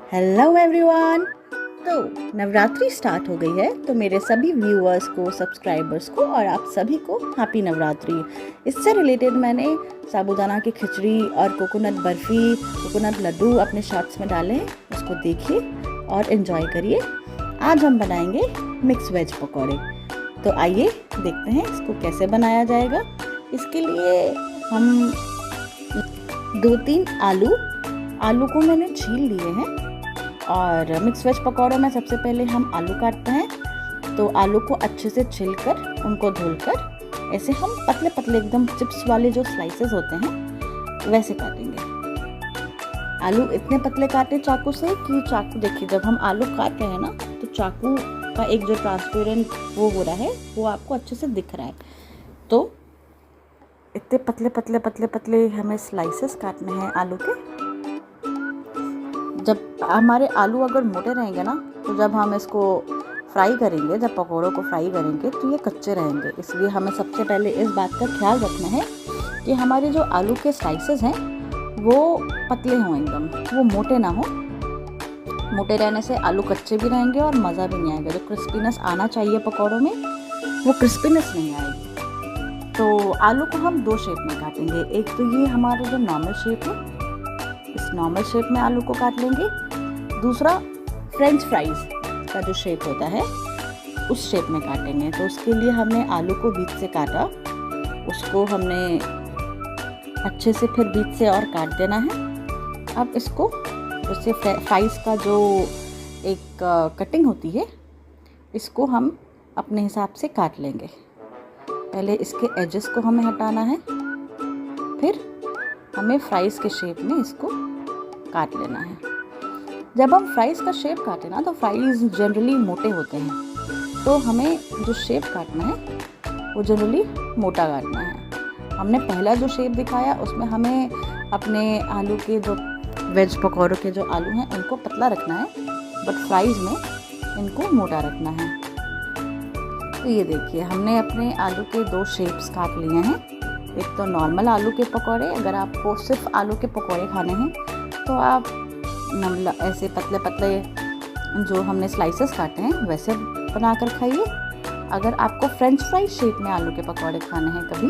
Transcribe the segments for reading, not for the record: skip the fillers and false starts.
Hello everyone. तो Navratri start हो गई है, तो मेरे सभी व्यूअर्स को, सब्सक्राइबर्स को और आप सभी को हैप्पी नवरात्रि। इससे रिलेटेड मैंने साबूदाना की खिचड़ी और कोकोनट बर्फ़ी, कोकोनट लड्डू अपने शॉर्ट्स में डाले हैं, उसको देखिए और एंजॉय करिए। आज हम बनाएंगे मिक्स वेज पकौड़े। तो आइए देखते हैं इसको कैसे बनाया जाएगा। इसके लिए हम 2-3 आलू को मैंने छील लिए हैं। और मिक्स वेज पकौड़ों में सबसे पहले हम आलू काटते हैं। तो आलू को अच्छे से छिलकर उनको धुलकर ऐसे हम पतले पतले एकदम चिप्स वाले जो स्लाइसेस होते हैं वैसे काटेंगे। आलू इतने पतले काटे चाकू से कि चाकू देखिए, जब हम आलू काट रहे हैं ना तो चाकू का एक जो ट्रांसपेरेंट वो हो रहा है वो आपको अच्छे से दिख रहा है। तो इतने पतले पतले पतले पतले हमें स्लाइसेस काटने हैं आलू के। जब हमारे आलू अगर मोटे रहेंगे ना तो जब हम इसको फ्राई करेंगे, जब पकौड़ों को फ्राई करेंगे तो ये कच्चे रहेंगे। इसलिए हमें सबसे पहले इस बात का ख्याल रखना है कि हमारे जो आलू के स्लाइसेस हैं वो पतले हों, एकदम वो मोटे ना हो। मोटे रहने से आलू कच्चे भी रहेंगे और मज़ा भी नहीं आएगा। जो क्रिस्पीनेस आना चाहिए पकौड़ों में वो क्रिस्पीनेस नहीं आएगी। तो आलू को हम 2 शेप में काटेंगे। एक तो ये हमारा जो नॉर्मल शेप है, इस नॉर्मल शेप में आलू को काट लेंगे। दूसरा फ्रेंच फ्राइज का जो शेप होता है उस शेप में काटेंगे। तो उसके लिए हमने आलू को बीच से काटा, उसको हमने अच्छे से फिर बीच से और काट देना है। अब इसको जैसे फ्राइज का जो एक कटिंग होती है इसको हम अपने हिसाब से काट लेंगे। पहले इसके एजेस को हमें हटाना है, फिर हमें फ्राइज़ के शेप में इसको काट लेना है। जब हम फ्राइज़ का शेप काटें ना तो फ्राइज़ जनरली मोटे होते हैं, तो हमें जो शेप काटना है वो जनरली मोटा काटना है। हमने पहला जो शेप दिखाया उसमें हमें अपने आलू के जो वेज पकौड़ों के जो आलू हैं उनको पतला रखना है, बट फ्राइज़ में इनको मोटा रखना है। तो ये देखिए, हमने अपने आलू के 2 शेप्स काट लिए हैं। एक तो नॉर्मल आलू के पकौड़े, अगर आपको सिर्फ आलू के पकौड़े खाने हैं तो आप ऐसे पतले पतले जो हमने स्लाइसेस काटे हैं वैसे बनाकर खाइए। अगर आपको फ्रेंच फ्राइज शेप में आलू के पकौड़े खाने हैं कभी,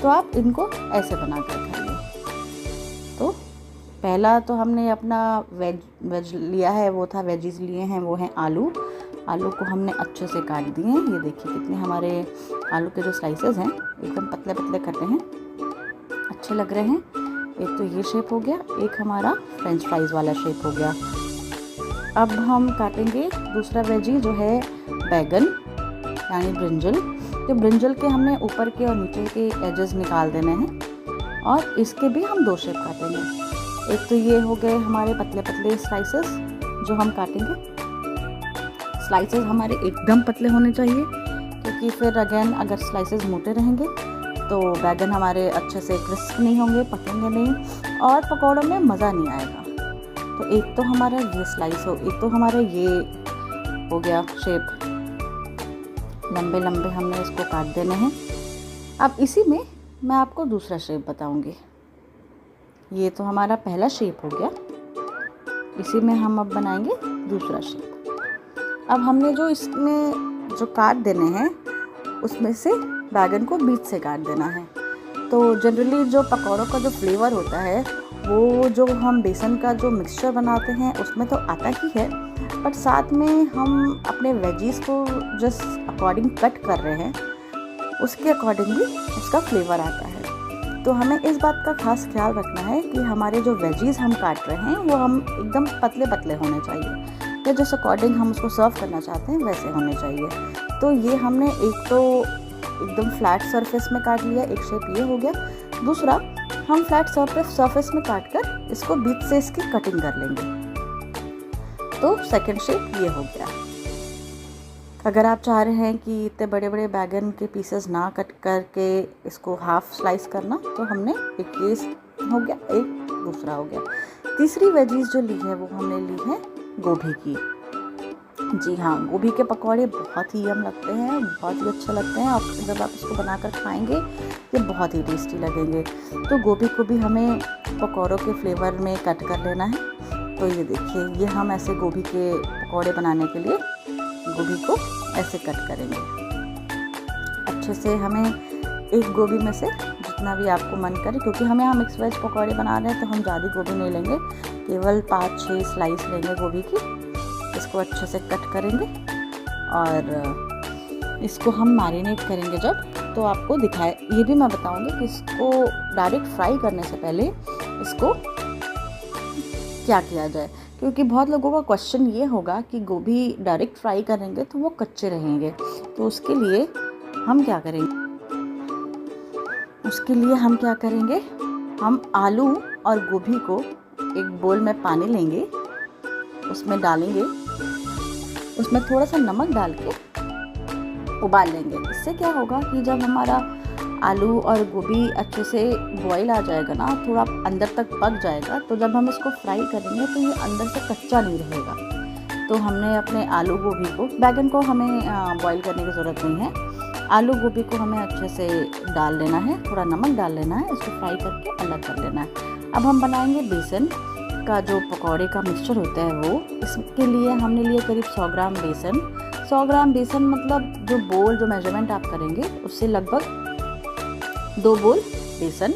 तो आप इनको ऐसे बनाकर खाइए। तो पहला तो हमने अपना वेज लिया है, वो था वेजीज लिए हैं, वो हैं आलू को हमने अच्छे से काट दिए हैं। ये देखिए कितने हमारे आलू के जो स्लाइसेस हैं एकदम पतले पतले कटे हैं, अच्छे लग रहे हैं। एक तो ये शेप हो गया, एक हमारा फ्रेंच फ्राइज वाला शेप हो गया। अब हम काटेंगे दूसरा वेजी जो है बैगन यानी ब्रिंजल। तो ब्रिंजल के हमने ऊपर के और नीचे के एजेस निकाल देने हैं और इसके भी हम 2 शेप काटेंगे। एक तो ये हो गए हमारे पतले पतले स्लाइसेस जो हम काटेंगे। स्लाइसेस हमारे एकदम पतले होने चाहिए, क्योंकि फिर अगेन अगर स्लाइसेस मोटे रहेंगे तो बैगन हमारे अच्छे से क्रिस्प नहीं होंगे, पकेंगे नहीं और पकौड़ों में मज़ा नहीं आएगा। तो एक तो हमारा ये स्लाइस हो, एक तो हमारा ये हो गया शेप, लंबे लंबे हमने इसको काट देने हैं। अब इसी में मैं आपको दूसरा शेप बताऊंगी। ये तो हमारा पहला शेप हो गया, इसी में हम अब बनाएंगे दूसरा शेप। अब हमने जो इसमें जो काट देने हैं उसमें से बैगन को बीच से काट देना है। तो जनरली जो पकौड़ों का जो फ्लेवर होता है वो जो हम बेसन का जो मिक्सचर बनाते हैं उसमें तो आता ही है, बट साथ में हम अपने वेजीज़ को जिस अकॉर्डिंग कट कर रहे हैं उसके अकॉर्डिंगली उसका फ्लेवर आता है। तो हमें इस बात का खास ख्याल रखना है कि हमारे जो वेजीज़ हम काट रहे हैं वो हम एकदम पतले पतले होने चाहिए, या जिस अकॉर्डिंग हम उसको सर्व करना चाहते हैं वैसे होने चाहिए। तो ये हमने एक तो एकदम फ्लैट सरफेस में काट लिया, एक शेप ये हो गया। दूसरा हम फ्लैट सरफेस में काट कर इसको बीच से इसकी कटिंग कर लेंगे। तो सेकंड शेप ये हो गया। अगर आप चाह रहे हैं कि इतने बड़े बड़े बैगन के पीसेस ना कट करके इसको हाफ स्लाइस करना, तो हमने एक ये हो गया, एक दूसरा हो गया। तीसरी वेजीज जो ली है वो हमने ली है गोभी की। जी हाँ, गोभी के पकौड़े बहुत ही यम लगते हैं, बहुत ही अच्छे लगते हैं और जब आप इसको बनाकर खाएंगे ये बहुत ही टेस्टी लगेंगे। तो गोभी को भी हमें पकौड़ों के फ्लेवर में कट कर लेना है। तो ये देखिए, ये हम ऐसे गोभी के पकौड़े बनाने के लिए गोभी को ऐसे कट करेंगे अच्छे से। हमें एक गोभी में से जितना भी आपको मन करे, क्योंकि हम यहाँ मिक्स वेज पकौड़े बना रहे हैं तो हम ज़्यादा गोभी नहीं लेंगे, केवल 5-6 स्लाइस लेंगे गोभी की। इसको अच्छे से कट करेंगे और इसको हम मैरिनेट करेंगे जब, तो आपको दिखाए ये भी मैं बताऊंगी कि इसको डायरेक्ट फ्राई करने से पहले इसको क्या किया जाए, क्योंकि बहुत लोगों का क्वेश्चन ये होगा कि गोभी डायरेक्ट फ्राई करेंगे तो वो कच्चे रहेंगे। तो उसके लिए हम क्या करेंगे, हम आलू और गोभी को एक बोल में पानी लेंगे, उसमें डालेंगे, उसमें थोड़ा सा नमक डाल के उबाल लेंगे। इससे क्या होगा कि जब हमारा आलू और गोभी अच्छे से बॉईल आ जाएगा ना, थोड़ा अंदर तक पक जाएगा, तो जब हम इसको फ्राई करेंगे तो ये अंदर से कच्चा नहीं रहेगा। तो हमने अपने आलू गोभी को, बैगन को हमें बॉईल करने की ज़रूरत नहीं है, आलू गोभी को हमें अच्छे से डाल लेना है, थोड़ा नमक डाल लेना है, इसको फ्राई करके अलग कर लेना है। अब हम बनाएंगे बेसन का जो पकौड़े का मिक्सचर होता है वो। इसके लिए हमने लिए करीब 100 ग्राम बेसन। 100 ग्राम बेसन मतलब जो मेजरमेंट आप करेंगे उससे लगभग 2 बोल बेसन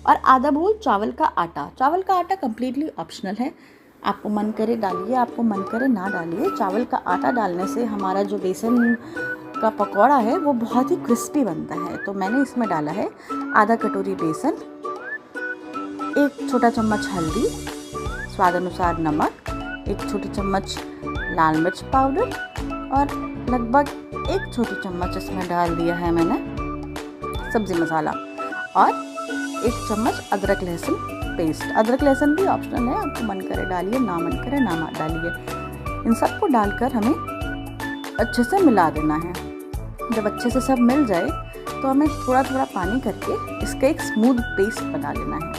और आधा बोल चावल का आटा। चावल का आटा कम्प्लीटली ऑप्शनल है, आपको मन करे डालिए, आपको मन करे ना डालिए। चावल का आटा डालने से हमारा जो बेसन का पकौड़ा है वो बहुत ही क्रिस्पी बनता है। तो मैंने इसमें डाला है आधा कटोरी बेसन, 1 छोटा चम्मच हल्दी, स्वाद अनुसार नमक, 1 छोटी चम्मच लाल मिर्च पाउडर और लगभग 1 छोटी चम्मच इसमें डाल दिया है मैंने सब्ज़ी मसाला और 1 चम्मच अदरक लहसुन पेस्ट। अदरक लहसुन भी ऑप्शनल है, आपको मन करे डालिए, ना मन करे ना डालिए। इन सबको डालकर हमें अच्छे से मिला देना है। जब अच्छे से सब मिल जाए तो हमें थोड़ा थोड़ा पानी करके इसका एक स्मूथ पेस्ट बना लेना है।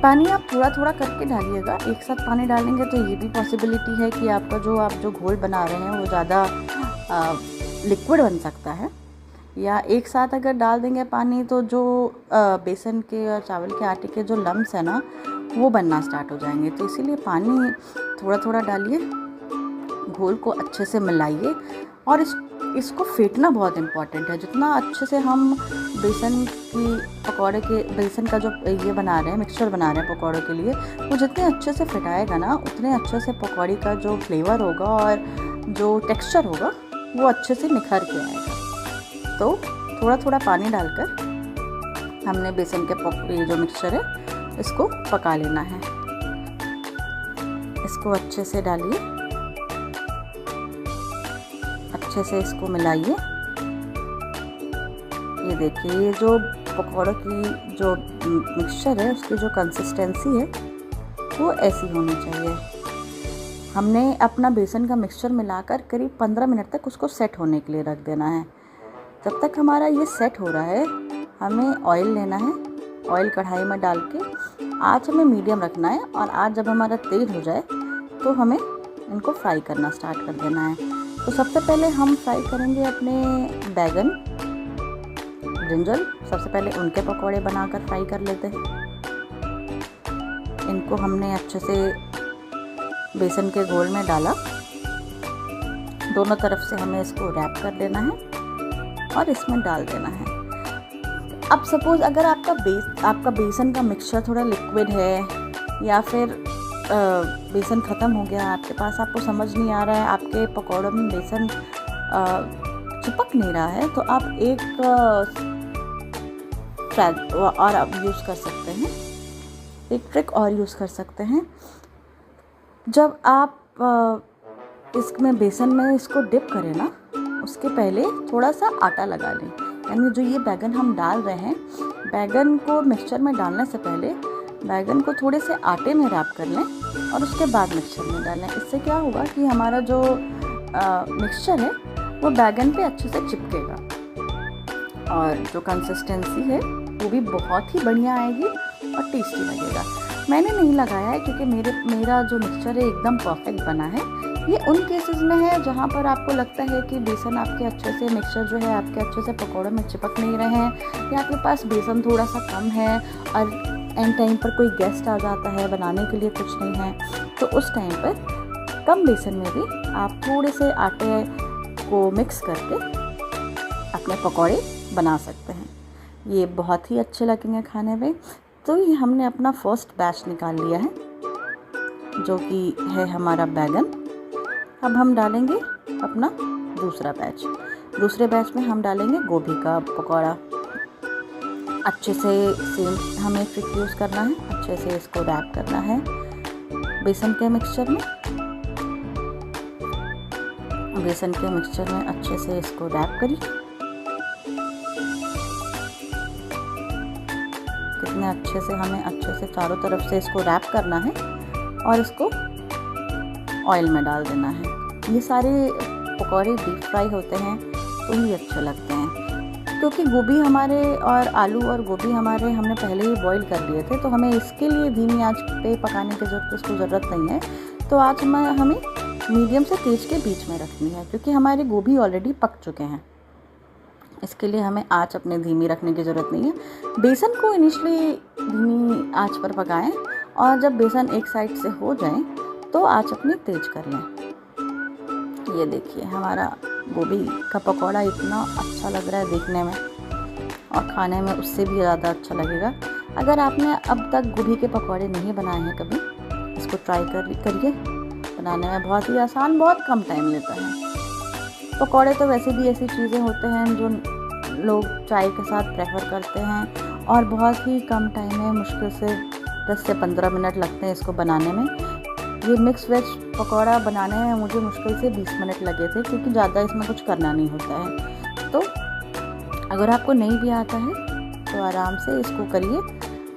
पानी आप थोड़ा थोड़ा करके डालिएगा, एक साथ पानी डालेंगे तो ये भी पॉसिबिलिटी है कि आपका आप जो घोल बना रहे हैं वो ज़्यादा लिक्विड बन सकता है, या एक साथ अगर डाल देंगे पानी तो जो बेसन के और चावल के आटे के जो लम्स है ना वो बनना स्टार्ट हो जाएंगे। तो इसीलिए पानी थोड़ा थोड़ा डालिए, घोल को अच्छे से मिलाइए और इसको फेंटना बहुत इम्पॉर्टेंट है। जितना अच्छे से हम बेसन का जो ये बना रहे हैं, मिक्सचर बना रहे हैं पकौड़ों के लिए, वो जितने अच्छे से फेंटाएगा ना उतने अच्छे से पकौड़ी का जो फ्लेवर होगा और जो टेक्सचर होगा वो अच्छे से निखर के आएगा। तो थोड़ा थोड़ा पानी डालकर हमने बेसन के ये जो मिक्सचर है इसको पका लेना है। इसको अच्छे से डालिए, अच्छे से इसको मिलाइए। ये देखिए, ये जो पकौड़ों की जो मिक्सचर है उसकी जो कंसिस्टेंसी है वो ऐसी होनी चाहिए। हमने अपना बेसन का मिक्सचर मिलाकर करीब 15 मिनट तक उसको सेट होने के लिए रख देना है। जब तक हमारा ये सेट हो रहा है हमें ऑयल लेना है, ऑयल कढ़ाई में डाल के आँच हमें मीडियम रखना है और आँच जब हमारा तेज़ हो जाए तो हमें इनको फ्राई करना स्टार्ट कर देना है। तो सबसे पहले हम फ्राई करेंगे अपने बैगन, ब्रिंजल, सबसे पहले उनके पकौड़े बनाकर फ्राई कर लेते हैं। इनको हमने अच्छे से बेसन के घोल में डाला, दोनों तरफ से हमें इसको रैप कर लेना है और इसमें डाल देना है। अब सपोज़ अगर आपका बेसन का मिक्सचर थोड़ा लिक्विड है या फिर बेसन ख़त्म हो गया आपके पास, आपको समझ नहीं आ रहा है, आपके पकौड़ों में बेसन चिपक नहीं रहा है, तो आप एक और आप यूज़ कर सकते हैं, एक ट्रिक और यूज़ कर सकते हैं। जब आप इसमें बेसन में इसको डिप करें ना, उसके पहले थोड़ा सा आटा लगा लें। यानी जो ये बैगन हम डाल रहे हैं, बैगन को मिक्सचर में डालने से पहले बैगन को थोड़े से आटे में रैप कर लें और उसके बाद मिक्सचर में डालें। इससे क्या होगा कि हमारा जो मिक्सचर है वो बैगन पे अच्छे से चिपकेगा और जो कंसिस्टेंसी है वो भी बहुत ही बढ़िया आएगी और टेस्टी लगेगा। मैंने नहीं लगाया है क्योंकि मेरा जो मिक्सचर है एकदम परफेक्ट बना है। ये उन केसेस में है जहाँ पर आपको लगता है कि बेसन आपके अच्छे से मिक्सचर जो है आपके अच्छे से पकौड़े में चिपक नहीं रहे हैं, या आपके पास बेसन थोड़ा सा कम है और एंड टाइम पर कोई गेस्ट आ जाता है, बनाने के लिए कुछ नहीं है, तो उस टाइम पर कम बेसन में भी आप थोड़े से आटे को मिक्स करके अपने पकौड़े बना सकते हैं। ये बहुत ही अच्छे लगेंगे खाने में। तो ये हमने अपना फर्स्ट बैच निकाल लिया है, जो कि है हमारा बैगन। अब हम डालेंगे अपना दूसरा बैच। दूसरे बैच में हम डालेंगे गोभी का पकौड़ा। अच्छे से सेम हमें ट्रिक यूज़ करना है, अच्छे से इसको रैप करना है बेसन के मिक्सचर में। बेसन के मिक्सचर में अच्छे से इसको रैप करिए। कितने अच्छे से हमें अच्छे से चारों तरफ से इसको रैप करना है और इसको ऑयल में डाल देना है। ये सारे पकौड़े डीप फ्राई होते हैं तो ही अच्छे लगते हैं, क्योंकि गोभी हमारे और आलू और गोभी हमारे हमने पहले ही बॉईल कर लिए थे, तो हमें इसके लिए धीमी आंच पे पकाने की ज़रूरत नहीं है। तो आज हमें मीडियम से तेज़ के बीच में रखनी है, क्योंकि हमारे गोभी ऑलरेडी पक चुके हैं। इसके लिए हमें आंच अपने धीमी रखने की ज़रूरत नहीं है। बेसन को इनिशियली धीमी आंच पर पकाएं और जब बेसन एक साइड से हो जाए तो आंच अपनी तेज कर लें। ये देखिए हमारा गोभी का पकौड़ा इतना अच्छा लग रहा है देखने में, और खाने में उससे भी ज़्यादा अच्छा लगेगा। अगर आपने अब तक गोभी के पकौड़े नहीं बनाए हैं कभी, इसको ट्राई करिए। बनाने में बहुत ही आसान, बहुत कम टाइम लेता है। पकौड़े तो वैसे भी ऐसी चीज़ें होते हैं जो लोग चाय के साथ प्रेफर करते हैं, और बहुत ही कम टाइम में, मुश्किल से 10 से 15 मिनट लगते हैं इसको बनाने में। ये मिक्स वेज पकौड़ा बनाने में मुझे मुश्किल से 20 मिनट लगे थे, क्योंकि ज़्यादा इसमें कुछ करना नहीं होता है। तो अगर आपको नहीं भी आता है तो आराम से इसको करिए,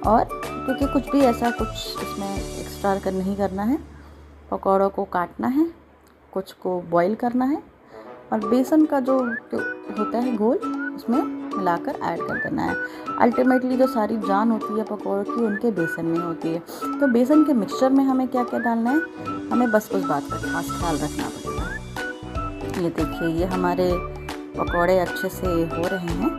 और क्योंकि कुछ भी ऐसा कुछ इसमें एक्स्ट्रा नहीं करना है। पकौड़ों को काटना है, कुछ को बॉईल करना है, और बेसन का जो होता है घोल उसमें मिलाकर ऐड कर देना है। अल्टीमेटली जो सारी जान होती है पकौड़ों की उनके बेसन में होती है। तो बेसन के मिक्सचर में हमें क्या क्या डालना है, हमें बस उस बात का खास ख्याल रखना पड़ेगा। ये देखिए ये हमारे पकौड़े अच्छे से हो रहे हैं।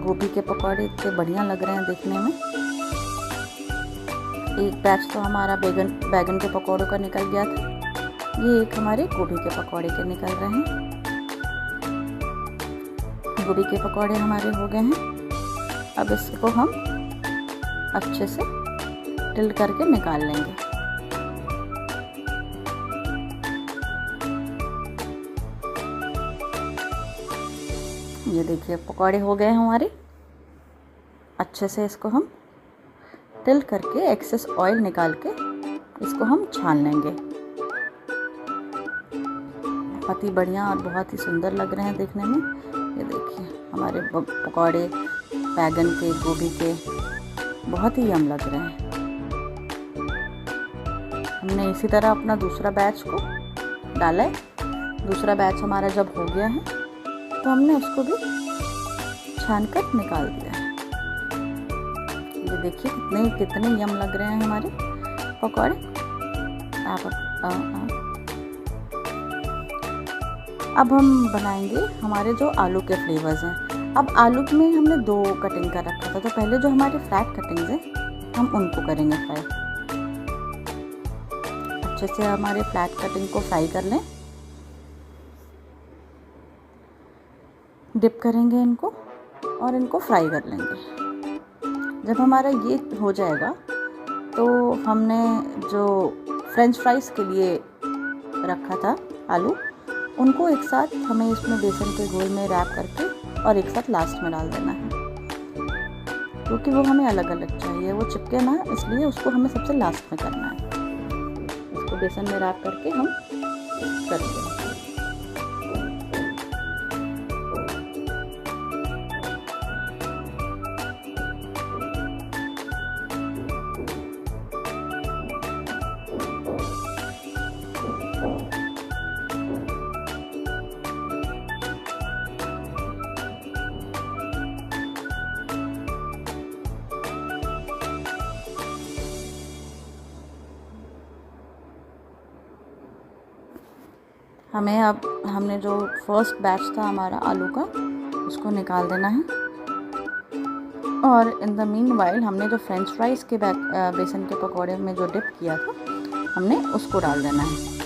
गोभी के पकौड़े इतने बढ़िया लग रहे हैं देखने में। एक बैच तो हमारा बैगन के पकौड़ों का निकल गया था, ये एक हमारे गोभी के पकौड़े के निकल रहे हैं। गोभी के पकौड़े हमारे हो गए हैं। अब इसको हम अच्छे से टिल्ट करके निकाल लेंगे। ये देखिए पकौड़े हो गए हैं हमारे। अच्छे से इसको हम टिल्ट करके एक्सेस ऑयल निकाल के इसको हम छान लेंगे। बहुत ही बढ़िया और बहुत ही सुंदर लग रहे हैं देखने में। ये देखिए हमारे पकौड़े बैगन के, गोभी के बहुत ही यम लग रहे हैं। हमने इसी तरह अपना दूसरा बैच को डाला है। दूसरा बैच हमारा जब हो गया है तो हमने उसको भी छान कर निकाल दिया है। ये देखिए कितने यम लग रहे हैं हमारे पकौड़े। अब हम बनाएंगे हमारे जो आलू के फ्लेवर्स हैं। अब आलू में हमने 2 कटिंग कर रखा था, तो पहले जो हमारे फ्लैट कटिंग्स हैं हम उनको करेंगे फ्राई। अच्छे से हमारे फ्लैट कटिंग को फ्राई कर लें। डिप करेंगे इनको और इनको फ्राई कर लेंगे। जब हमारा ये हो जाएगा तो हमने जो फ्रेंच फ्राइज़ के लिए रखा था आलू, उनको एक साथ हमें इसमें बेसन के घोल में रैप करके और एक साथ लास्ट में डाल देना है, क्योंकि वो हमें अलग अलग चाहिए, वो चिपके ना, इसलिए उसको हमें सबसे लास्ट में करना है। इसको बेसन में रैप करके हम कर देंगे। हमने जो फर्स्ट बैच था हमारा आलू का, उसको निकाल देना है। और इन द मीन वाइल हमने जो फ्रेंच फ्राइज़ के बेसन के पकौड़े में जो डिप किया था, हमने उसको डाल देना है।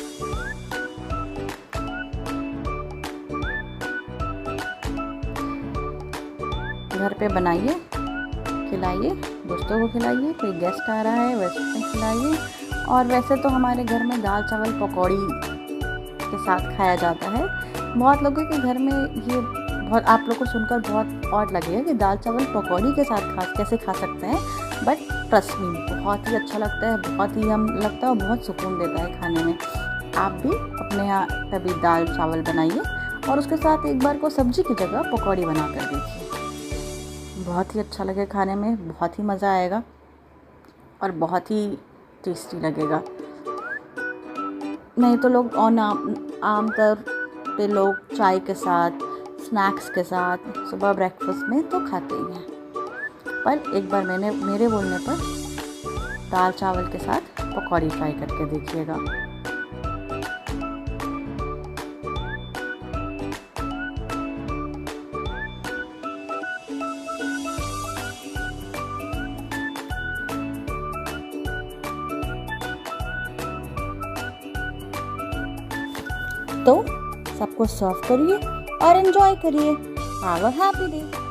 घर पे बनाइए, खिलाइए, दोस्तों को खिलाइए, कोई गेस्ट आ रहा है वैसे खिलाइए। और वैसे तो हमारे घर में दाल चावल पकौड़ी के साथ खाया जाता है। बहुत लोगों के घर में ये बहुत, आप लोग को सुनकर बहुत ऑड लगेगा कि दाल चावल पकौड़ी के साथ कैसे खा सकते हैं, बट ट्रस्ट मी, बहुत ही अच्छा लगता है, बहुत ही हम लगता है और बहुत सुकून देता है खाने में। आप भी अपने यहाँ कभी दाल चावल बनाइए और उसके साथ एक बार को सब्जी की जगह पकौड़ी बना कर देखिए, बहुत ही अच्छा लगे खाने में, बहुत ही मज़ा आएगा और बहुत ही टेस्टी लगेगा। नहीं तो लोग आमतौर पे लोग चाय के साथ, स्नैक्स के साथ, सुबह ब्रेकफास्ट में तो खाते ही हैं, पर एक बार मेरे बोलने पर दाल चावल के साथ पकौड़ी ट्राई करके देखिएगा। तो सबको सर्व करिए और एंजॉय करिए। Have a happy day.